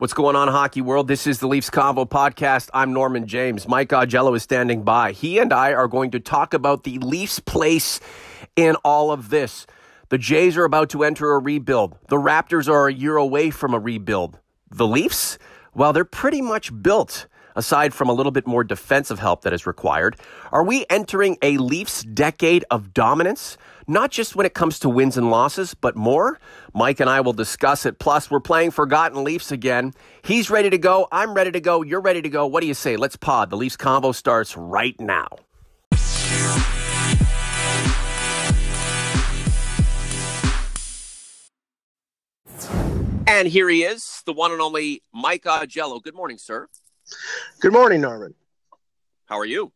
What's going on, hockey world? This is the Leafs Convo podcast. I'm Norman James. Mike Augello is standing by. He and I are going to talk about the Leafs' place in all of this. The Jays are about to enter a rebuild. The Raptors are a year away from a rebuild. The Leafs? Well, they're pretty much built, aside from a little bit more defensive help that is required. Are we entering a Leafs decade of dominance? Not just when it comes to wins and losses, but more? Mike and I will discuss it. Plus, we're playing Forgotten Leafs again. He's ready to go. I'm ready to go. You're ready to go. What do you say? Let's pod. The Leafs Convo starts right now. And here he is, the one and only Mike Augello. Good morning, sir. Good morning, Norman. How are you?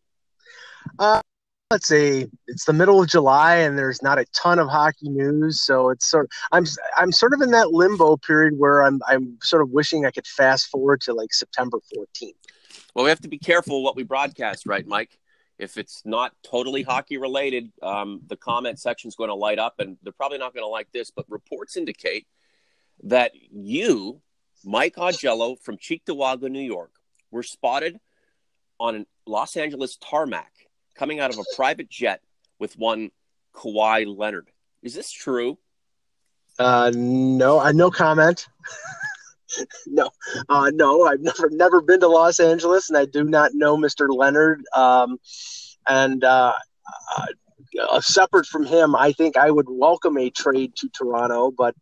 Let's see. It's the middle of July, and there's not a ton of hockey news, so it's I'm sort of in that limbo period where I'm sort of wishing I could fast forward to like September 14th. Well, we have to be careful what we broadcast, right, Mike? If it's not totally hockey related, the comment section is going to light up, and they're probably not going to like this, but reports indicate that you, Mike Augello from Cheektowaga, New York, were spotted on a Los Angeles tarmac coming out of a private jet with one Kawhi Leonard. Is this true? No comment. No, I've never been to Los Angeles, and I do not know Mr. Leonard. Separate from him, I think I would welcome a trade to Toronto, but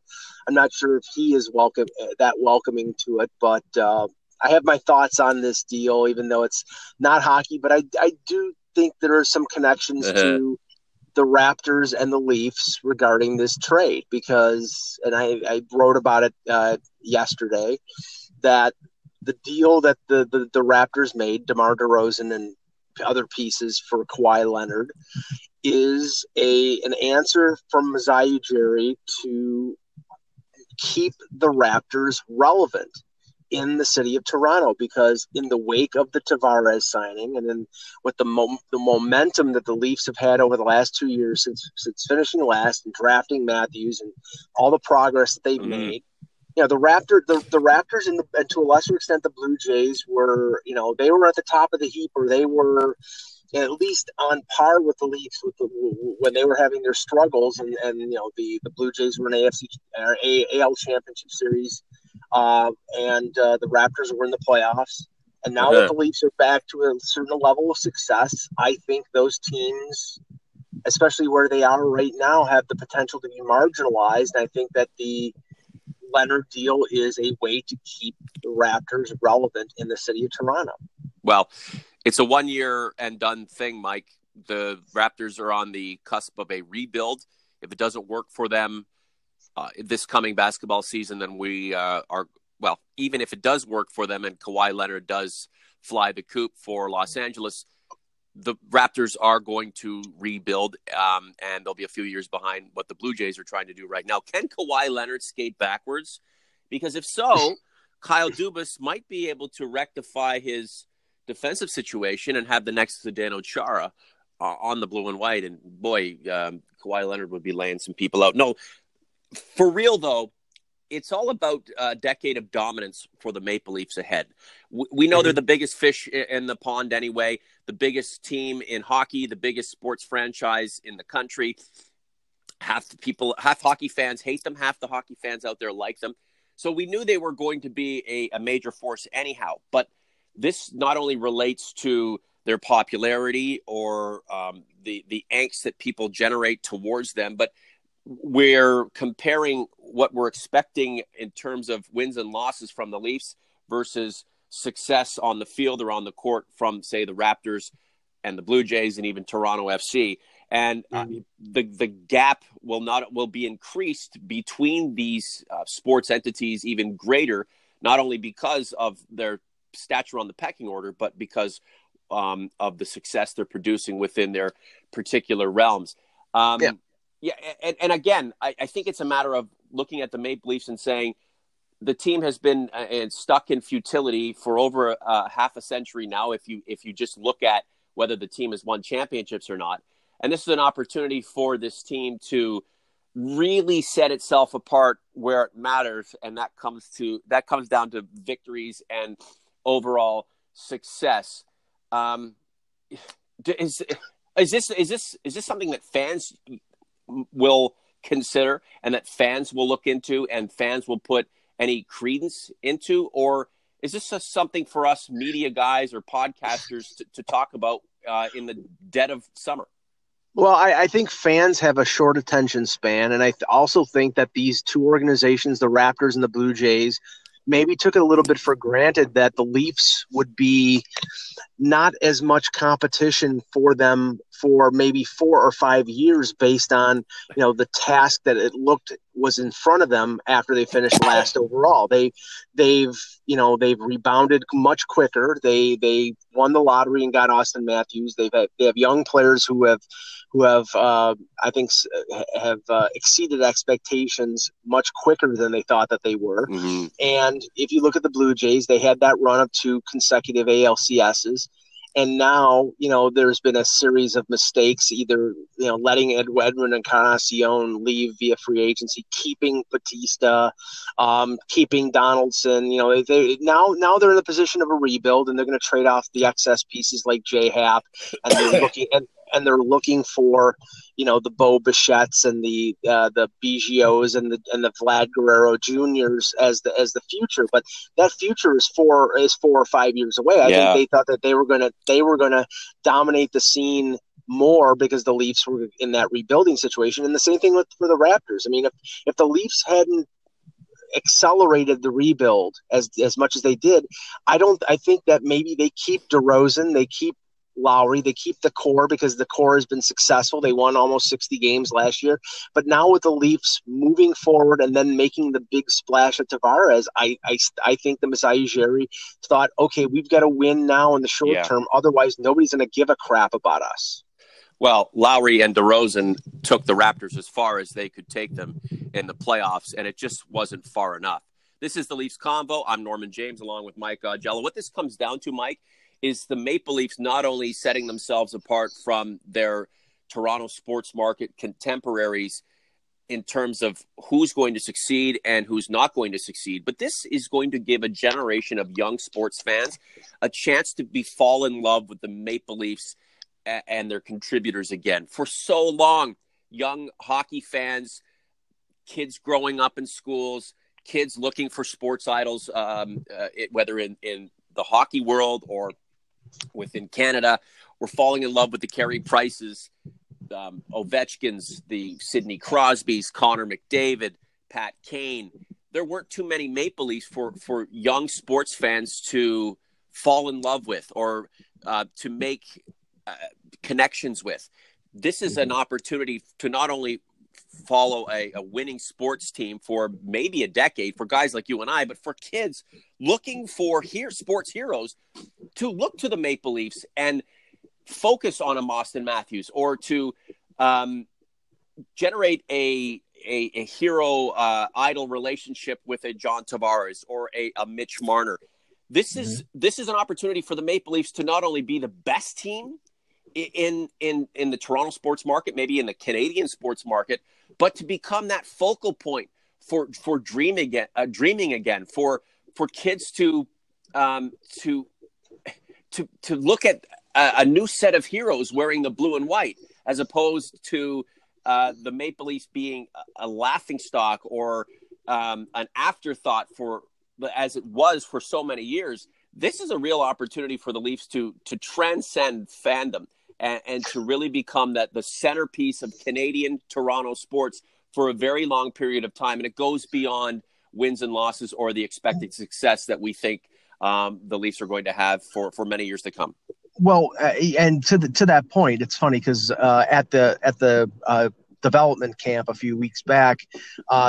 I'm not sure if he is welcoming to it. But I have my thoughts on this deal, even though it's not hockey. But I do think there are some connections to the Raptors and the Leafs regarding this trade, because, and I wrote about it yesterday, that the deal that the Raptors made, DeMar DeRozan and other pieces for Kawhi Leonard, is an answer from Masai Ujiri to keep the Raptors relevant in the city of Toronto, because in the wake of the Tavares signing, and then with the momentum that the Leafs have had over the last 2 years since finishing last and drafting Matthews and all the progress that they've made, the Raptors and to a lesser extent the Blue Jays were, they were at the top of the heap, or they were at least on par with the Leafs when they were having their struggles, and the Blue Jays were in AL Championship Series. And the Raptors were in the playoffs. And now that the Leafs are back to a certain level of success, I think those teams, especially where they are right now, have the potential to be marginalized. And I think that the Leonard deal is a way to keep the Raptors relevant in the city of Toronto. Well, it's a 1 year and done thing, Mike. The Raptors are on the cusp of a rebuild. If it doesn't work for them this coming basketball season, then we even if it does work for them and Kawhi Leonard does fly the coop for Los Angeles, the Raptors are going to rebuild, and they'll be a few years behind what the Blue Jays are trying to do right now. Can Kawhi Leonard skate backwards? Because if so, Kyle Dubas might be able to rectify his defensive situation and have the next Zdeno Chara on the blue and white. And boy, Kawhi Leonard would be laying some people out. No, for real, though, it's all about a decade of dominance for the Maple Leafs ahead. We know they're the biggest fish in the pond anyway, the biggest team in hockey, the biggest sports franchise in the country. Half hockey fans hate them, half the hockey fans out there like them. So we knew they were going to be a major force anyhow. But this not only relates to their popularity or the angst that people generate towards them, but we're comparing what we're expecting in terms of wins and losses from the Leafs versus success on the field or on the court from, say, the Raptors and the Blue Jays and even Toronto FC. And the gap will be increased between these sports entities even greater, not only because of their stature on the pecking order, but because of the success they're producing within their particular realms. Yeah, and again, I think it's a matter of looking at the Maple Leafs and saying the team has been stuck in futility for over half a century now. If you just look at whether the team has won championships or not, and this is an opportunity for this team to really set itself apart where it matters, and that comes down to victories and overall success. Is this something that fans will consider and that fans will look into and fans will put any credence into, or is this just something for us media guys or podcasters to talk about in the dead of summer? Well, I think fans have a short attention span, and I also think that these two organizations, the Raptors and the Blue Jays, maybe took it a little bit for granted that the Leafs would be not as much competition for them for maybe 4 or 5 years based on, the task that it looked was in front of them after they finished last overall. They've rebounded much quicker. They won the lottery and got Austin Matthews. They have young players who have I think have exceeded expectations much quicker than they thought that they were. Mm-hmm. And if you look at the Blue Jays, they had that run of 2 consecutive ALCSs. And now, there's been a series of mistakes, either, letting Edwin Encarnacion leave via free agency, keeping Batista, keeping Donaldson. Now they're in the position of a rebuild, and they're going to trade off the excess pieces like J-Hap, and they're looking for, the Bo Bichettes and the Bigiots and the Vlad Guerrero Juniors as the future. But that future is 4 or 5 years away. I think they thought that they were gonna dominate the scene more because the Leafs were in that rebuilding situation. And the same thing for the Raptors. I mean, if the Leafs hadn't accelerated the rebuild as much as they did, I think that maybe they keep DeRozan, they keep Lowry, they keep the core because the core has been successful. They won almost 60 games last year. But now with the Leafs moving forward and then making the big splash at Tavares, I think the Masai Ujiri thought, okay, we've got to win now in the short term. Otherwise, nobody's going to give a crap about us. Well, Lowry and DeRozan took the Raptors as far as they could take them in the playoffs, and it just wasn't far enough. This is the Leafs Convo. I'm Norman James along with Mike Jello. What this comes down to, Mike, is the Maple Leafs not only setting themselves apart from their Toronto sports market contemporaries in terms of who's going to succeed and who's not going to succeed, but this is going to give a generation of young sports fans a chance to fall in love with the Maple Leafs and their contributors again. For so long, young hockey fans, kids growing up in schools, kids looking for sports idols, whether in the hockey world or within Canada, were falling in love with the Carey Prices, Ovechkins, the Sidney Crosbys, Connor McDavid, Pat Kane. There weren't too many Maple Leafs for young sports fans to fall in love with or to make connections with. This is an opportunity to not only follow a winning sports team for maybe a decade for guys like you and I, but for kids looking for sports heroes to look to the Maple Leafs and focus on a Austin Matthews, or to generate a hero idol relationship with a John Tavares or a Mitch Marner. This is an opportunity for the Maple Leafs to not only be the best team in the Toronto sports market, maybe in the Canadian sports market, but to become that focal point for dreaming again, for kids to look at a new set of heroes wearing the blue and white, as opposed to the Maple Leafs being a laughingstock or an afterthought as it was for so many years. This is a real opportunity for the Leafs to transcend fandom and to really become the centerpiece of Canadian Toronto sports for a very long period of time. And it goes beyond wins and losses or the expected success that we think the Leafs are going to have for many years to come. Well, and to that point, it's funny because at the development camp a few weeks back,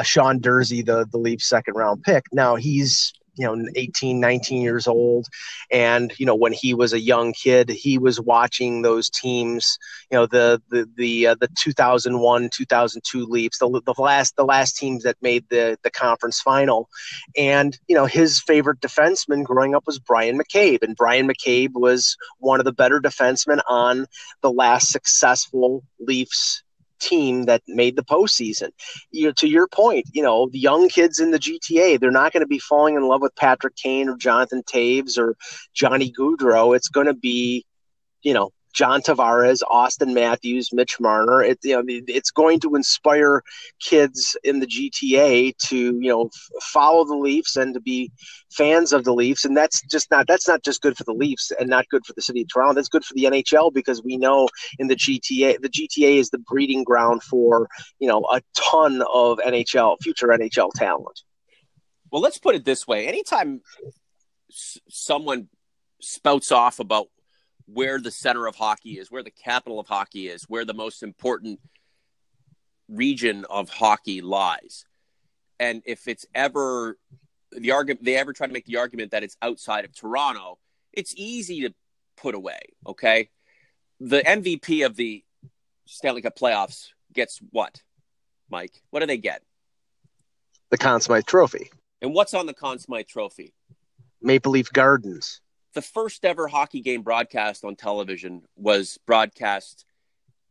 Sean Dursey, the Leafs second round pick, now he's 18, 19 years old. And, when he was a young kid, he was watching those teams, the 2001, 2002 Leafs, the last teams that made the conference final. And, his favorite defenseman growing up was Brian McCabe. And Brian McCabe was one of the better defensemen on the last successful Leafs team that made the postseason. To your point, the young kids in the GTA, they're not going to be falling in love with Patrick Kane or Jonathan Taves or Johnny Gaudreau. It's going to be, John Tavares, Austin Matthews, Mitch Marner. It's going to inspire kids in the GTA to, follow the Leafs and to be fans of the Leafs. And that's not just good for the Leafs and not good for the city of Toronto. That's good for the NHL, because we know in the GTA is the breeding ground for, a ton of future NHL talent. Well, let's put it this way. Anytime someone spouts off about where the center of hockey is, where the capital of hockey is, where the most important region of hockey lies, and if it's ever the argument, they ever try to make the argument that it's outside of Toronto, it's easy to put away. Okay, the MVP of the Stanley Cup playoffs gets what, Mike? What do they get? The Conn Smythe Trophy. And what's on the Conn Smythe Trophy? Maple Leaf Gardens. The first ever hockey game broadcast on television was broadcast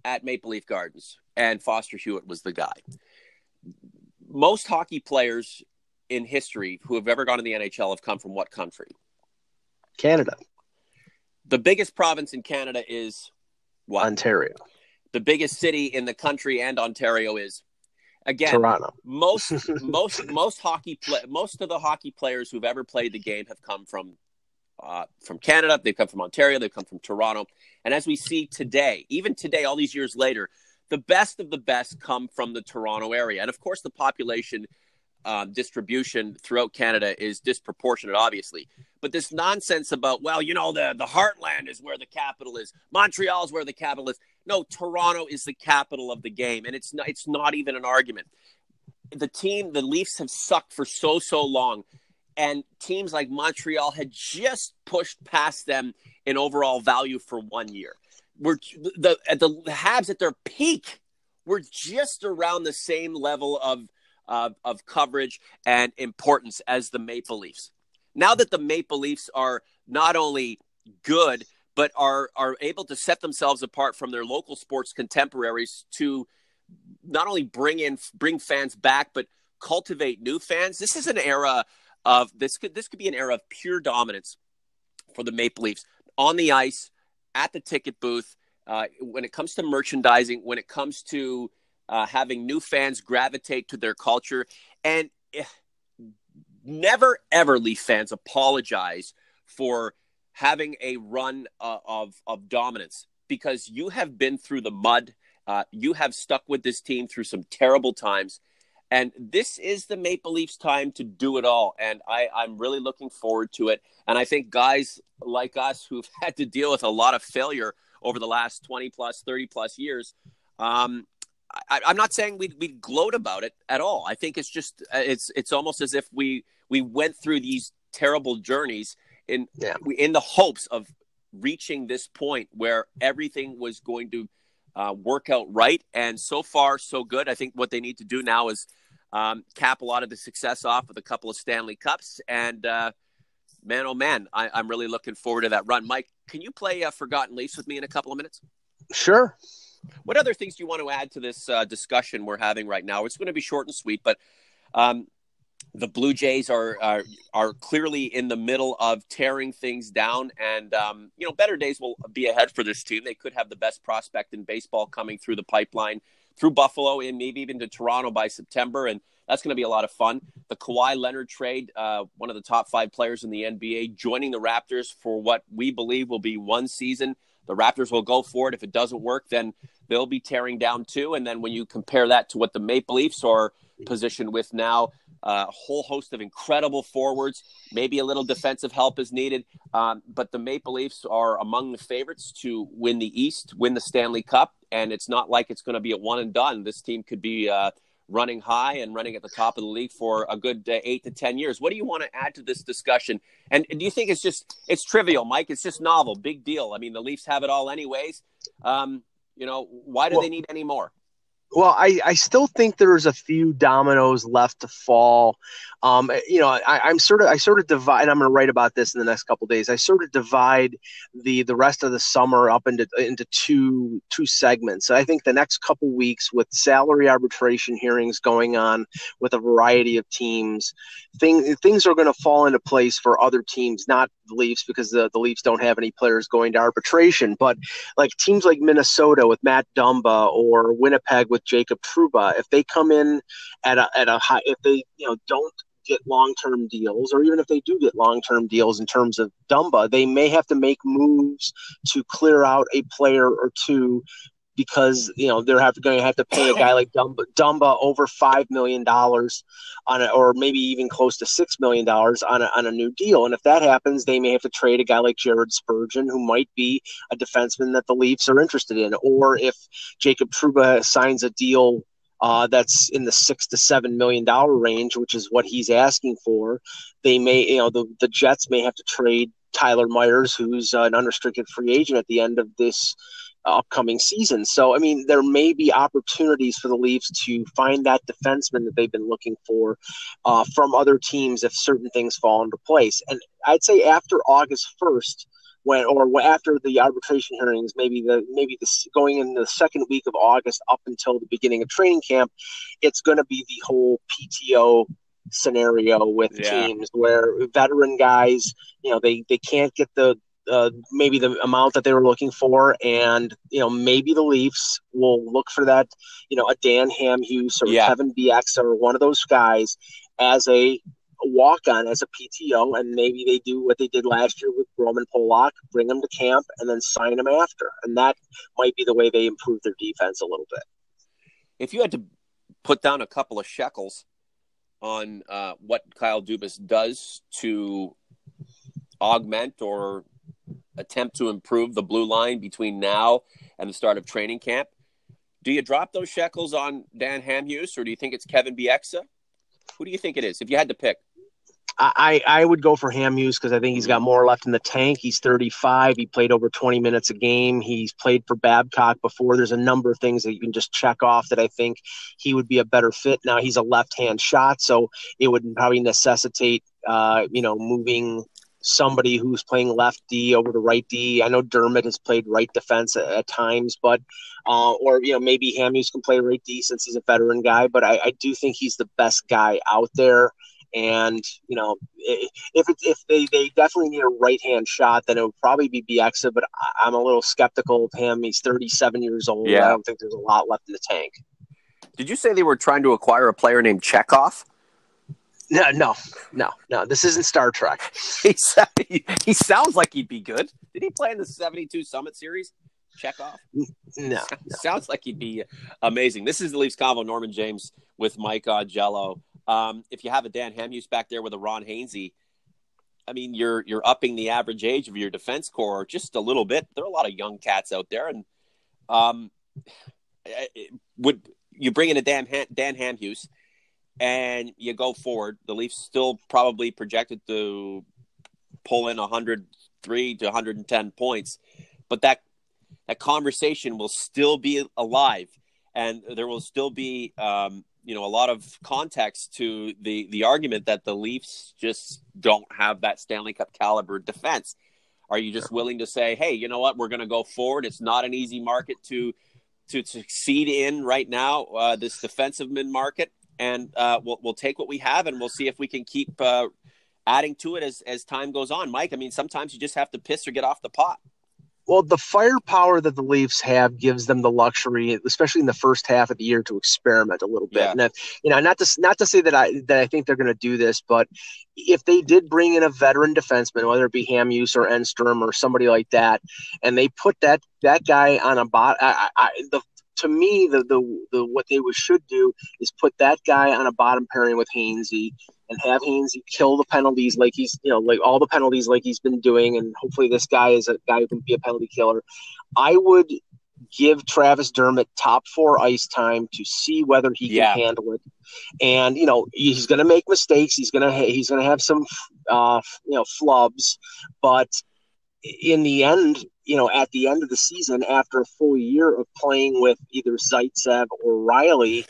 at Maple Leaf Gardens, and Foster Hewitt was the guy. Most hockey players in history who have ever gone to the NHL have come from what country? Canada. The biggest province in Canada is what? Ontario. The biggest city in the country and Ontario is, again, Toronto. Most of the hockey players who've ever played the game have come from Canada. They've come from Ontario. They've come from Toronto. And as we see today, even today, all these years later, the best of the best come from the Toronto area. And of course, the population distribution throughout Canada is disproportionate, obviously. But this nonsense about, the heartland is where the capital is. Montreal is where the capital is. No, Toronto is the capital of the game. And it's not even an argument. The Leafs have sucked for so long. And teams like Montreal had just pushed past them in overall value for 1 year. The Habs at their peak were just around the same level of coverage and importance as the Maple Leafs. Now that the Maple Leafs are not only good, but are able to set themselves apart from their local sports contemporaries to not only bring fans back, but cultivate new fans. This is an era of this could be an era of pure dominance for the Maple Leafs on the ice, at the ticket booth, when it comes to merchandising, when it comes to having new fans gravitate to their culture. And never, ever, Leaf fans, apologize for having a run of dominance, because you have been through the mud. You have stuck with this team through some terrible times. And this is the Maple Leafs' time to do it all. And I'm really looking forward to it. And I think guys like us who've had to deal with a lot of failure over the last 20 plus, 30 plus years, I'm not saying we gloat about it at all. I think it's just, it's almost as if we went through these terrible journeys in the hopes of reaching this point where everything was going to work out right. And so far, so good. I think what they need to do now is cap a lot of the success off with a couple of Stanley Cups. And man, oh man, I'm really looking forward to that run. Mike, can you play Forgotten Leafs with me in a couple of minutes? Sure. What other things do you want to add to this discussion we're having right now? It's going to be short and sweet, but the Blue Jays are clearly in the middle of tearing things down, and better days will be ahead for this team. They could have the best prospect in baseball coming through the pipeline through Buffalo and maybe even to Toronto by September, and that's going to be a lot of fun. The Kawhi Leonard trade, one of the top 5 players in the NBA, joining the Raptors for what we believe will be one season. The Raptors will go for it. If it doesn't work, then they'll be tearing down too. And then when you compare that to what the Maple Leafs are positioned with now, a whole host of incredible forwards, maybe a little defensive help is needed. But the Maple Leafs are among the favorites to win the East, win the Stanley Cup. And it's not like it's going to be a one and done. This team could be running high and running at the top of the league for a good 8 to 10 years. What do you want to add to this discussion? And do you think it's trivial, Mike? It's just novel, big deal. I mean, the Leafs have it all anyways. Why do they need any more? Well, I still think there's a few dominoes left to fall. I sort of divide, and I'm going to write about this in the next couple of days. I sort of divide the rest of the summer up into two segments. I think the next couple weeks with salary arbitration hearings going on with a variety of teams, things are going to fall into place for other teams, not the Leafs, because the Leafs don't have any players going to arbitration, but like teams like Minnesota with Matt Dumba or Winnipeg with Jacob Trouba, if they come in at a high, if they don't get long-term deals, or even if they do get long-term deals in terms of Dumba, they may have to make moves to clear out a player or two, because they're going to have to pay a guy like Dumba over $5 million or maybe even close to $6 million on a new deal. And if that happens, they may have to trade a guy like Jared Spurgeon, who might be a defenseman that the Leafs are interested in. Or if Jacob Trouba signs a deal that's in the $6 to $7 million range, which is what he's asking for, they may, the Jets may have to trade Tyler Myers, who's an unrestricted free agent at the end of this upcoming season. So, I mean, there may be opportunities for the Leafs to find that defenseman that they've been looking for from other teams if certain things fall into place. And I'd say after August 1st, after the arbitration hearings, maybe going in the second week of August up until the beginning of training camp, it's going to be the whole PTO scenario with teams where veteran guys, they can't get maybe the amount that they were looking for, and maybe the Leafs will look for that, a Dan Hamhuis or Kevin Bieksa or one of those guys as a walk-on, as a PTO, and maybe they do what they did last year with Roman Polak, bring them to camp and then sign them after, and that might be the way they improve their defense a little bit. If you had to put down a couple of shekels on what Kyle Dubas does to augment or attempt to improve the blue line between now and the start of training camp, do you drop those shekels on Dan Hamhuis, or do you think it's Kevin Bieksa? Who do you think it is, if you had to pick? I would go for Hamhuis because I think he's got more left in the tank. He's 35. He played over 20 minutes a game. He's played for Babcock before. There's a number of things that you can just check off that I think he would be a better fit. Now, he's a left-hand shot, so it would probably necessitate, moving somebody who's playing left D over to right D. I know Dermott has played right defense at times, but maybe Hamhuis can play right D since he's a veteran guy. But I do think he's the best guy out there. And if they definitely need a right hand shot, then it would probably be Bieksa. But I'm a little skeptical of him. He's 37 years old. Yeah. I don't think there's a lot left in the tank. Did you say they were trying to acquire a player named Chekhov? No. This isn't Star Trek. He sounds like he'd be good. Did he play in the 72 Summit Series? Chekhov? No. Sounds like he'd be amazing. This is the Leafs Convo. Norman James with Mike Jello. If you have a Dan Hamhuis back there with a Ron Hainsey, I mean, you're upping the average age of your defense core just a little bit. There are a lot of young cats out there, and would you bring in a Dan Hamhuis and you go forward? The Leafs still probably projected to pull in 103 to 110 points, but that conversation will still be alive, and there will still be a lot of context to the argument that the Leafs just don't have that Stanley Cup caliber defense. Are you just willing to say, hey, you know what, we're going to go forward? It's not an easy market to succeed in right now, this defensive mid market, and we'll take what we have, and we'll see if we can keep adding to it as time goes on. Mike, I mean, sometimes you just have to piss or get off the pot. Well, the firepower that the Leafs have gives them the luxury, especially in the first half of the year, to experiment a little bit. Yeah. And if, not to say that I think they're going to do this, but if they did bring in a veteran defenseman, whether it be Hamhuis or Enstrom or somebody like that, and they put that guy on a bot, to me, what they should do is put that guy on a bottom pairing with Hainsey and have Hainsey kill the penalties like he's, like all the penalties like he's been doing. And hopefully this guy is a guy who can be a penalty killer. I would give Travis Dermott top 4 ice time to see whether he can handle it. And, he's going to make mistakes. He's going to have some, flubs, but in the end, at the end of the season, after a full year of playing with either Zaitsev or Riley,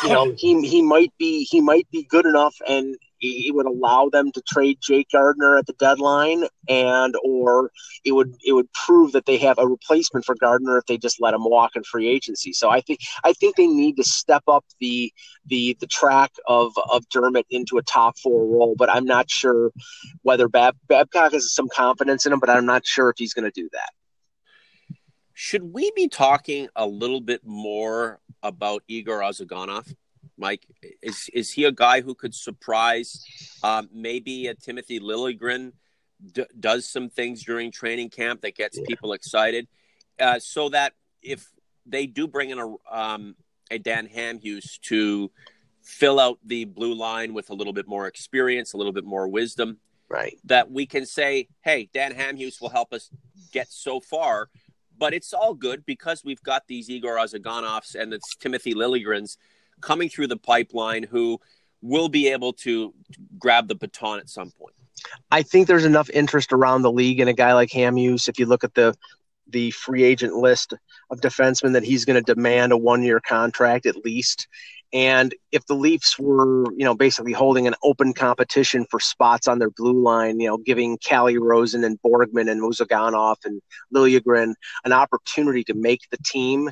he might be good enough, and it would allow them to trade Jake Gardiner at the deadline, or it would prove that they have a replacement for Gardiner if they just let him walk in free agency. So I think they need to step up the track of Dermott into a top 4 role, but I'm not sure whether Babcock has some confidence in him, but I'm not sure if he's going to do that. Should we be talking a little bit more about Igor Ozhiganov, Mike? Is he a guy who could surprise? Maybe a Timothy Liljegren does some things during training camp that gets people excited, so that if they do bring in a Dan Hamhuis to fill out the blue line with a little bit more experience, a little bit more wisdom, right? That we can say, hey, Dan Hamhuis will help us get so far. But it's all good because we've got these Igor Ozhiganovs and it's Timothy Liljegrens coming through the pipeline who will be able to grab the baton at some point. I think there's enough interest around the league in a guy like Hamhuis. If you look at the free agent list of defensemen, that he's going to demand a 1-year contract at least. And if the Leafs were, basically holding an open competition for spots on their blue line, giving Calle Rosen and Borgman and Ozhiganov and Liljegren an opportunity to make the team,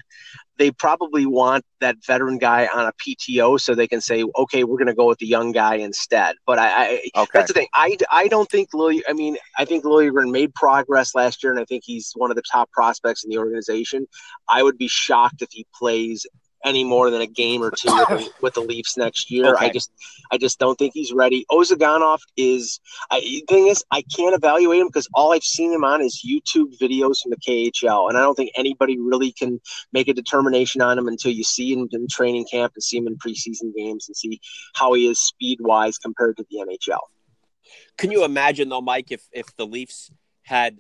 they probably want that veteran guy on a PTO so they can say, okay, we're going to go with the young guy instead. But that's the thing. I don't think I think Liljegren made progress last year, and I think he's one of the top prospects in the organization. I would be shocked if he plays any more than a game or two with the Leafs next year. Okay. I just don't think he's ready. Ozhiganov thing is, I can't evaluate him because all I've seen him on is YouTube videos from the KHL, and I don't think anybody really can make a determination on him until you see him in training camp and see him in preseason games and see how he is speed-wise compared to the NHL. Can you imagine, though, Mike, if the Leafs had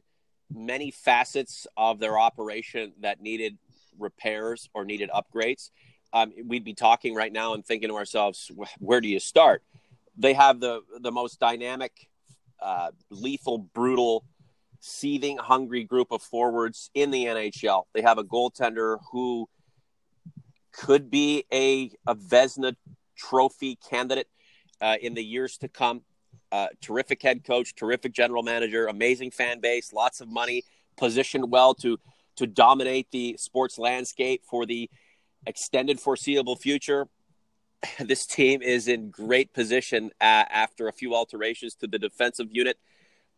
many facets of their operation that needed repairs or needed upgrades? We'd be talking right now and thinking to ourselves, where do you start? They have the most dynamic, lethal, brutal, seething, hungry group of forwards in the NHL. They have a goaltender who could be a Vezina trophy candidate in the years to come. Terrific head coach, terrific general manager, amazing fan base, lots of money, positioned well to dominate the sports landscape for the extended foreseeable future. This team is in great position after a few alterations to the defensive unit.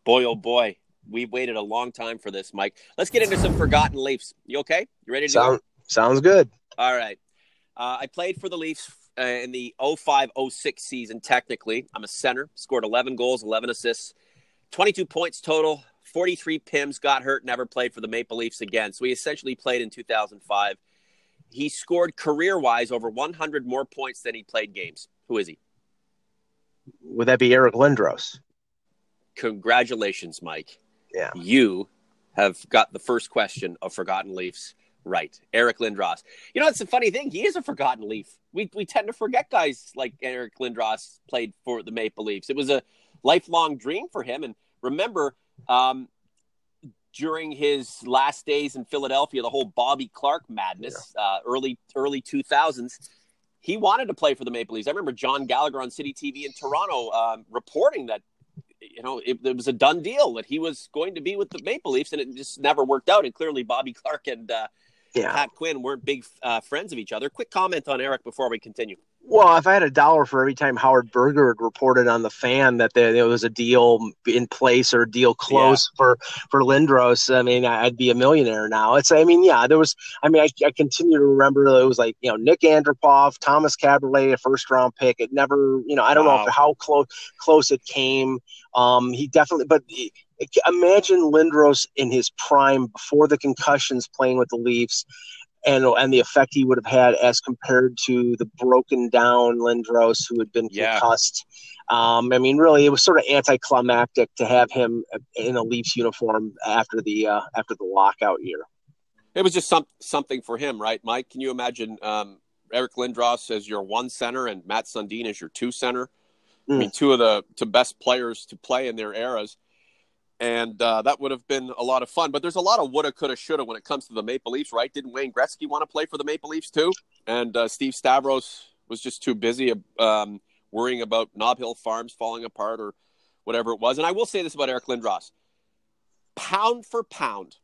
Boy, oh boy, we've waited a long time for this, Mike. Let's get into some forgotten Leafs. You okay? You ready to go? Sounds good. All right. I played for the Leafs in the 05-06 season, technically. I'm a center, scored 11 goals, 11 assists, 22 points total. 43 PIMs, got hurt, never played for the Maple Leafs again. So he essentially played in 2005. He scored career-wise over 100 more points than he played games. Who is he? Would that be Eric Lindros? Congratulations, Mike. Yeah. You have got the first question of Forgotten Leafs right. Eric Lindros. It's a funny thing. He is a forgotten Leaf. We tend to forget guys like Eric Lindros played for the Maple Leafs. It was a lifelong dream for him. And remember, during his last days in Philadelphia, the whole Bobby Clark madness, early 2000s, he wanted to play for the Maple Leafs. I remember John Gallagher on City TV in Toronto reporting that, it was a done deal that he was going to be with the Maple Leafs, and it just never worked out. And clearly Bobby Clark and Pat Quinn weren't big friends of each other. Quick comment on Eric before we continue. Well, if I had $1 for every time Howard Berger had reported on the Fan that there was a deal in place or a deal close for Lindros, I'd be a millionaire now. I continue to remember it was like, Nick Andropov, Thomas Caberlet, a first-round pick. It never, I don't know how close it came. He definitely, but imagine Lindros in his prime before the concussions playing with the Leafs. And the effect he would have had as compared to the broken down Lindros who had been concussed. Really, it was sort of anticlimactic to have him in a Leafs uniform after the lockout year. It was just something for him, right, Mike? Can you imagine Eric Lindros as your one center and Matt Sundin as your two center? Two of the best players to play in their eras. And that would have been a lot of fun. But there's a lot of woulda, coulda, shoulda when it comes to the Maple Leafs, right? Didn't Wayne Gretzky want to play for the Maple Leafs too? And Steve Stavros was just too busy worrying about Nob Hill Farms falling apart or whatever it was. And I will say this about Eric Lindros. Pound for pound,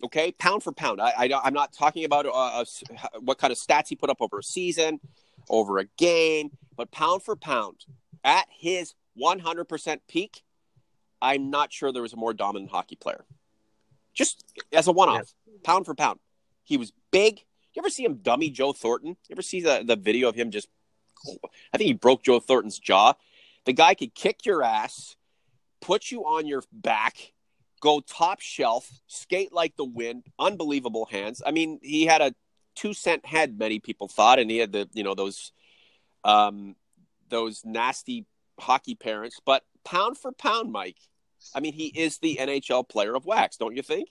okay? Pound for pound. I'm not talking about what kind of stats he put up over a season, over a game, but pound for pound, at his 100% peak, I'm not sure there was a more dominant hockey player. Just as a one-off, pound for pound. He was big. You ever see him dummy Joe Thornton? You ever see the video of him just – I think he broke Joe Thornton's jaw. The guy could kick your ass, put you on your back, go top shelf, skate like the wind, unbelievable hands. I mean, he had a 2-cent head, many people thought, and he had those nasty hockey parents. But pound for pound, Mike, I mean, he is the NHL player of wax, don't you think?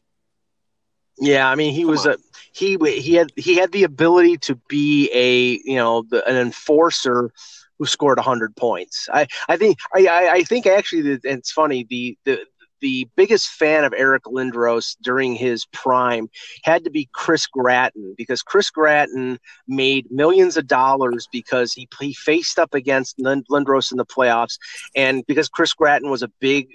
Yeah, I mean, he had the ability to be an enforcer who scored 100 points. I think actually that it's funny, the biggest fan of Eric Lindros during his prime had to be Chris Gratton, because Chris Gratton made millions of dollars because he faced up against Lindros in the playoffs. And because Chris Gratton was a big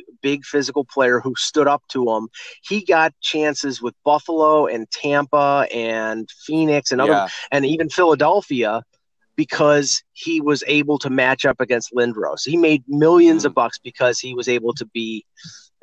physical player who stood up to him, he got chances with Buffalo and Tampa and Phoenix and and even Philadelphia, because he was able to match up against Lindros. He made millions of bucks because he was able to be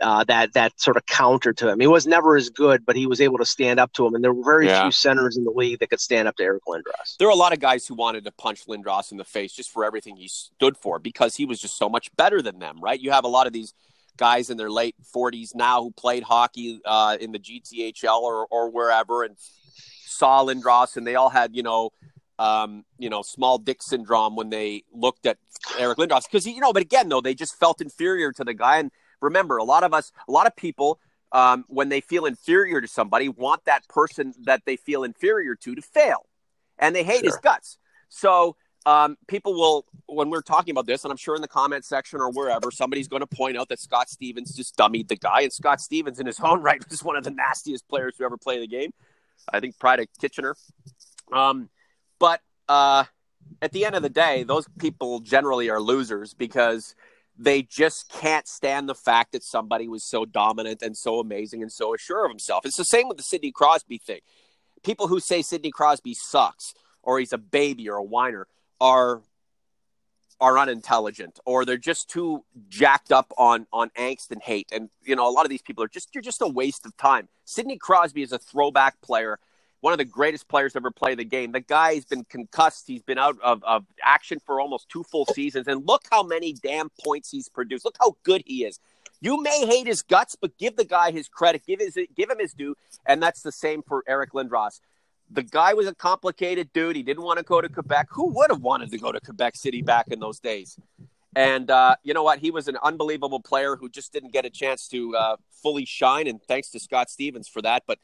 that sort of counter to him. He was never as good, but he was able to stand up to him. And there were very few centers in the league that could stand up to Eric Lindros. There are a lot of guys who wanted to punch Lindros in the face just for everything he stood for, because he was just so much better than them, right? You have a lot of these guys in their late 40s now who played hockey in the GTHL or wherever and saw Lindros, and they all had, small dick syndrome when they looked at Eric Lindros. Because, but again, though, they just felt inferior to the guy. And remember, a lot of people, when they feel inferior to somebody, want that person that they feel inferior to fail. And they hate his guts. So people will, when we're talking about this, and I'm sure in the comment section or wherever, somebody's going to point out that Scott Stevens just dummied the guy. And Scott Stevens, in his own right, was one of the nastiest players to ever play the game. I think prior to Kitchener. But at the end of the day, those people generally are losers because they just can't stand the fact that somebody was so dominant and so amazing and so assured of himself. It's the same with the Sidney Crosby thing. People who say Sidney Crosby sucks or he's a baby or a whiner are unintelligent, or they're just too jacked up on angst and hate. And, a lot of these people you're just a waste of time. Sidney Crosby is a throwback player, one of the greatest players to ever play the game. The guy's been concussed. He's been out of action for almost 2 full seasons. And look how many damn points he's produced. Look how good he is. You may hate his guts, but give the guy his credit. Give him his due. And that's the same for Eric Lindros. The guy was a complicated dude. He didn't want to go to Quebec. Who would have wanted to go to Quebec City back in those days? And you know what? He was an unbelievable player who just didn't get a chance to fully shine. And thanks to Scott Stevens for that. But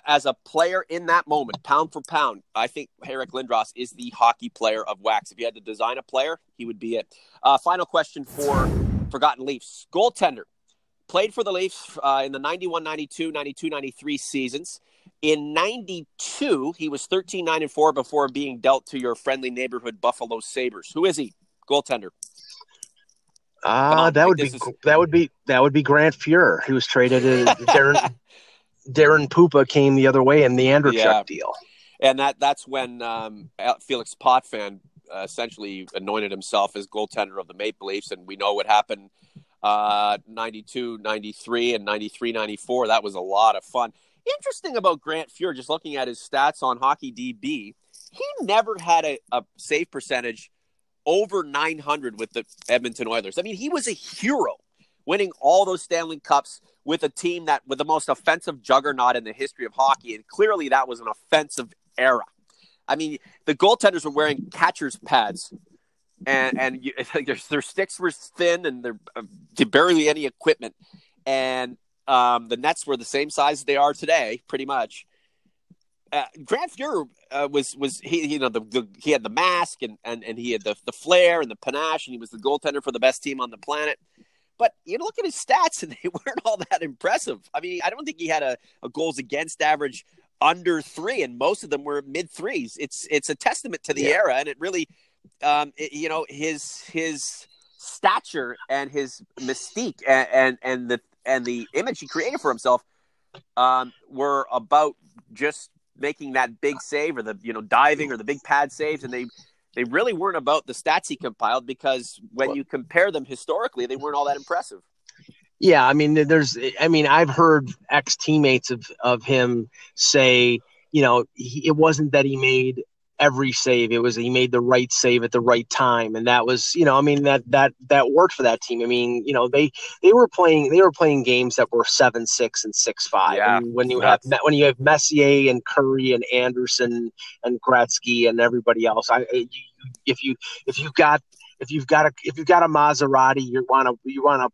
as a player in that moment, pound for pound, I think Eric Lindros is the hockey player of wax. If you had to design a player, he would be it. Final question for Forgotten Leafs. Goaltender. Played for the Leafs in the 91, 92, 92, 93 seasons. In 92, he was 13-9-4 before being dealt to your friendly neighborhood Buffalo Sabres. Who is he? Goaltender. That would be Grant Fuhr. He was traded Darren Pupa came the other way in the Andrechuk deal. And that's when Felix Potvin essentially anointed himself as goaltender of the Maple Leafs, and we know what happened 92, 93, and 93, 94. That was a lot of fun. Interesting about Grant Fuhr, just looking at his stats on Hockey DB, he never had a save percentage over 900 with the Edmonton Oilers. I mean, he was a hero, winning all those Stanley Cups with a team that with the most offensive juggernaut in the history of hockey, and clearly that was an offensive era. I mean, the goaltenders were wearing catcher's pads, and their sticks were thin, and they're barely any equipment, and the nets were the same size as they are today, pretty much. Grant Fuhr he had the mask and he had the flair and the panache, and he was the goaltender for the best team on the planet. But you look at his stats, and they weren't all that impressive. I mean, I don't think he had a goals against average under 3, and most of them were mid 3s. It's a testament to the era, and it really, his stature and his mystique and the image he created for himself were about just making that big save or the diving or the big pad saves, and they really weren't about the stats he compiled, because when you compare them historically, they weren't all that impressive. Yeah, I mean, I've heard ex-teammates of him say, it wasn't that he made every save. It was he made the right save at the right time, and that was, that worked for that team. I mean, they were playing games that were 7-6 and 6-5. Yeah, and when you have Messier and Curry and Anderson and Gretzky and everybody else, if you've got a Maserati, you want to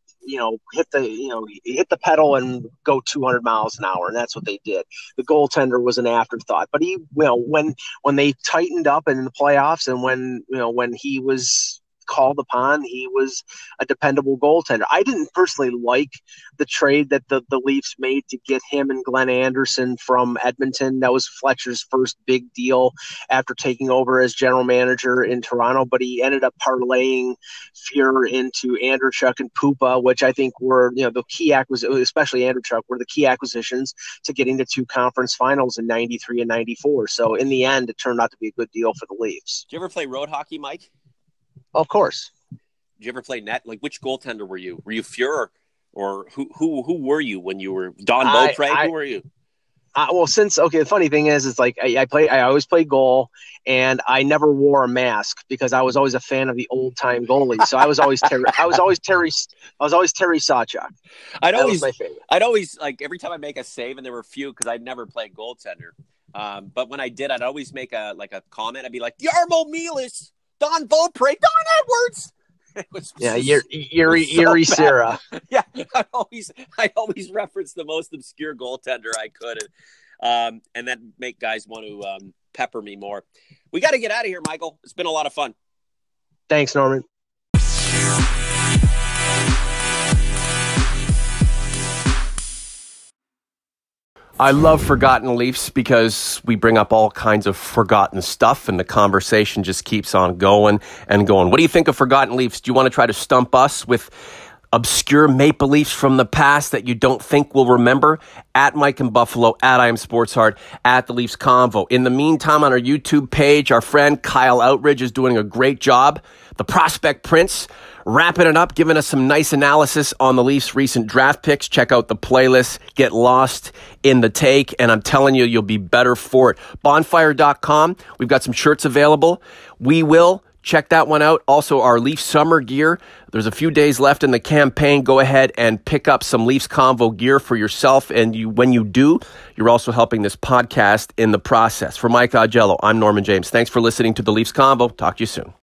hit the pedal and go 200 miles an hour, and that's what they did. The goaltender was an afterthought, but he, when they tightened up in the playoffs, and when he was called upon, he was a dependable goaltender. I didn't personally like the trade that the Leafs made to get him and Glenn Anderson from Edmonton. That was Fletcher's first big deal after taking over as general manager in Toronto, but he ended up parlaying Fuhr into Andrechuk and Pupa, which I think were, the key acquisitions, especially Andrechuk, were the key acquisitions to getting to 2 conference finals in 93 and 94. So in the end, it turned out to be a good deal for the Leafs. Did you ever play road hockey, Mike? Of course. Did you ever play net? Like, which goaltender were you? Were you Fuhr, or who were you when you were Don Beaupre? Who were you? The funny thing is, it's like I always played goal, and I never wore a mask because I was always a fan of the old time goalies. So I was always Terry Sawchuk. That was my favorite. I'd always, like, every time I make a save, and there were few because I'd never played goaltender. But when I did, I'd always make a comment. I'd be like, Jarmo Mielis, Don Beaupre, Don Edwards. Yuri Sierra. Yeah, I always reference the most obscure goaltender I could, and then make guys want to pepper me more. We got to get out of here, Michael. It's been a lot of fun. Thanks, Norman. I love Forgotten Leafs because we bring up all kinds of forgotten stuff, and the conversation just keeps on going and going. What do you think of Forgotten Leafs? Do you want to try to stump us with obscure Maple Leafs from the past that you don't think we'll remember? At Mike in Buffalo, at I Am Sports Hard, at the Leafs Convo. In the meantime, on our YouTube page, our friend Kyle Outridge is doing a great job. The Prospect Prince, wrapping it up, giving us some nice analysis on the Leafs' recent draft picks. Check out the playlist. Get lost in the take, and I'm telling you, you'll be better for it. Bonfire.com. We've got some shirts available. We will. Check that one out. Also, our Leafs summer gear. There's a few days left in the campaign. Go ahead and pick up some Leafs Convo gear for yourself. And when you do, you're also helping this podcast in the process. For Mike Augello, I'm Norman James. Thanks for listening to the Leafs Convo. Talk to you soon.